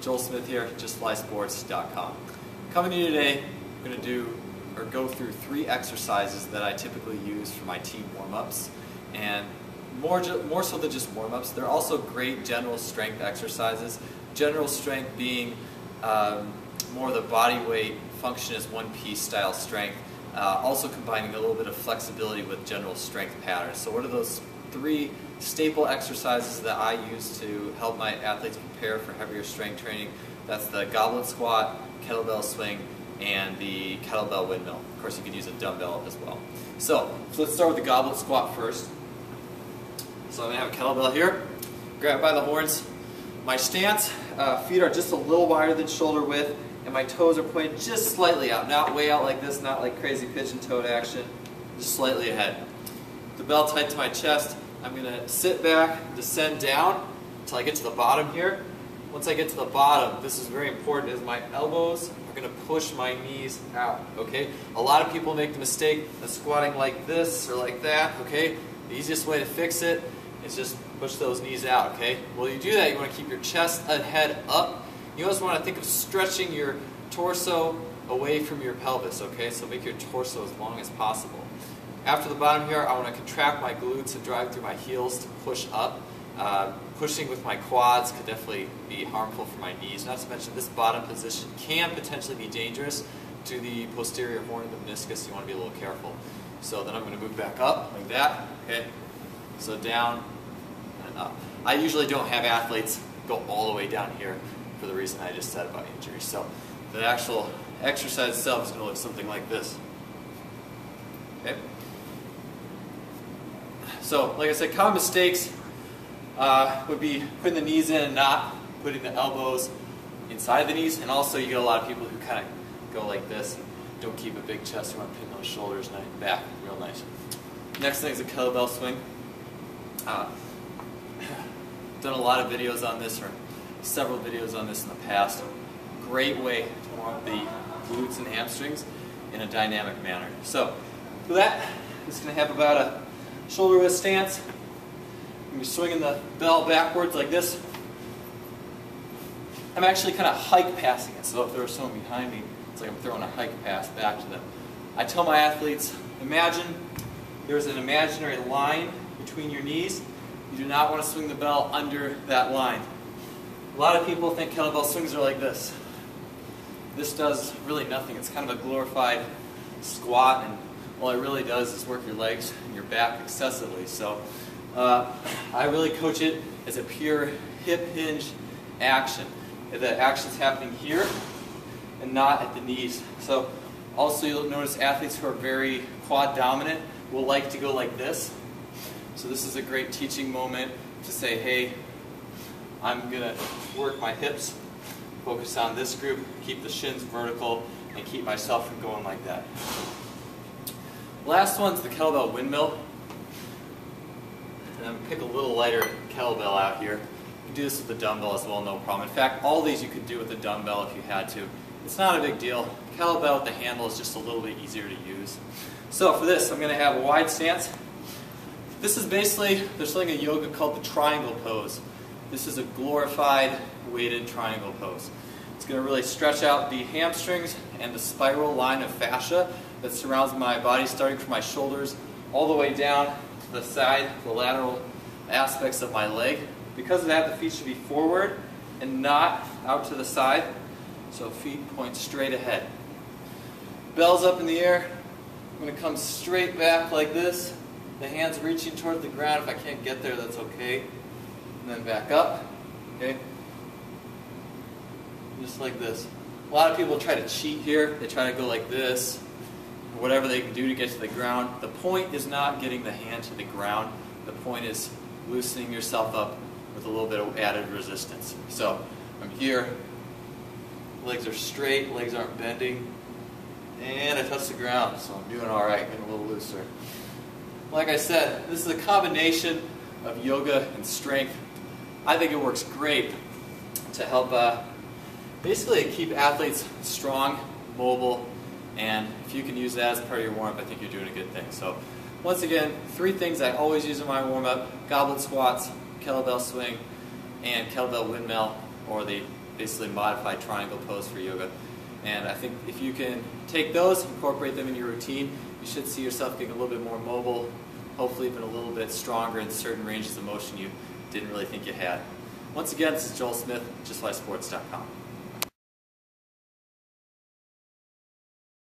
Joel Smith here, justflysports.com. Coming to you today, I'm going to go through 3 exercises that I typically use for my team warm-ups. And more so than just warm-ups, they're also great general strength exercises. General strength being more of the body weight, function as one piece style strength, also combining a little bit of flexibility with general strength patterns. So what are those 3 staple exercises that I use to help my athletes prepare for heavier strength training? That's the Goblet Squat, Kettlebell Swing, and the Kettlebell Windmill. Of course, you can use a dumbbell as well. So let's start with the Goblet Squat first. So I'm going to have a kettlebell here, grab by the horns. My stance, feet are just a little wider than shoulder width, and my toes are pointed just slightly out. Not way out like this, not like crazy pigeon-toed action, just slightly ahead. The bell tight to my chest. I'm going to sit back, descend down until I get to the bottom here. Once I get to the bottom, this is very important, is my elbows are going to push my knees out, okay? A lot of people make the mistake of squatting like this or like that, okay? The easiest way to fix it is just push those knees out, okay? While you do that, you want to keep your chest and head up. You always want to think of stretching your torso away from your pelvis, okay? So make your torso as long as possible. After the bottom here, I want to contract my glutes and drive through my heels to push up. Pushing with my quads could definitely be harmful for my knees. Not to mention this bottom position can potentially be dangerous to the posterior horn of the meniscus. You want to be a little careful. So then I'm going to move back up like that. Okay. So down and up. I usually don't have athletes go all the way down here for the reason I just said about injury. So the actual exercise itself is going to look something like this. Okay. So like I said, common mistakes would be putting the knees in and not putting the elbows inside the knees. And also you get a lot of people who kind of go like this and don't keep a big chest. You want to pin those shoulders back real nice. Next thing is a kettlebell swing. Done a lot of videos on this, or several videos on this in the past. Great way to warm up the glutes and hamstrings in a dynamic manner. So for that, I'm just going to have about a shoulder width stance. I'm going to be swinging the bell backwards like this. I'm actually kind of hike passing it, so if there was someone behind me, it's like I'm throwing a hike pass back to them. I tell my athletes, imagine there's an imaginary line between your knees. You do not want to swing the bell under that line. A lot of people think kettlebell swings are like this. This does really nothing. It's kind of a glorified squat, and all it really does is work your legs and your back excessively. So I really coach it as a pure hip hinge action. The action's happening here and not at the knees. So also you'll notice athletes who are very quad dominant will like to go like this. So this is a great teaching moment to say, hey, I'm going to work my hips, focus on this group, keep the shins vertical, and keep myself from going like that. Last one's the kettlebell windmill. And I'm going to pick a little lighter kettlebell out here. You can do this with the dumbbell as well, no problem. In fact, all these you could do with the dumbbell if you had to. It's not a big deal. Kettlebell with the handle is just a little bit easier to use. So for this, I'm going to have a wide stance. This is basically, there's something in yoga called the triangle pose. This is a glorified weighted triangle pose. It's going to really stretch out the hamstrings and the spiral line of fascia that surrounds my body, starting from my shoulders all the way down to the side, the lateral aspects of my leg. Because of that, the feet should be forward and not out to the side. So feet point straight ahead. Bells up in the air. I'm going to come straight back like this. The hands reaching toward the ground. If I can't get there, that's okay. And then back up. Okay? Just like this. A lot of people try to cheat here. They try to go like this, or whatever they can do to get to the ground. The point is not getting the hand to the ground. The point is loosening yourself up with a little bit of added resistance. So I'm here. Legs are straight. Legs aren't bending. And I touch the ground. So I'm doing all right. Getting a little looser. Like I said, this is a combination of yoga and strength. I think it works great to help basically keep athletes strong, mobile, and if you can use that as part of your warm-up, I think you're doing a good thing. So once again, 3 things I always use in my warm-up: goblet squats, kettlebell swing, and kettlebell windmill, or the basically modified triangle pose for yoga. And I think if you can take those, incorporate them in your routine, you should see yourself getting a little bit more mobile, hopefully even a little bit stronger in certain ranges of motion you didn't really think you had. Once again, this is Joel Smith, justflysports.com.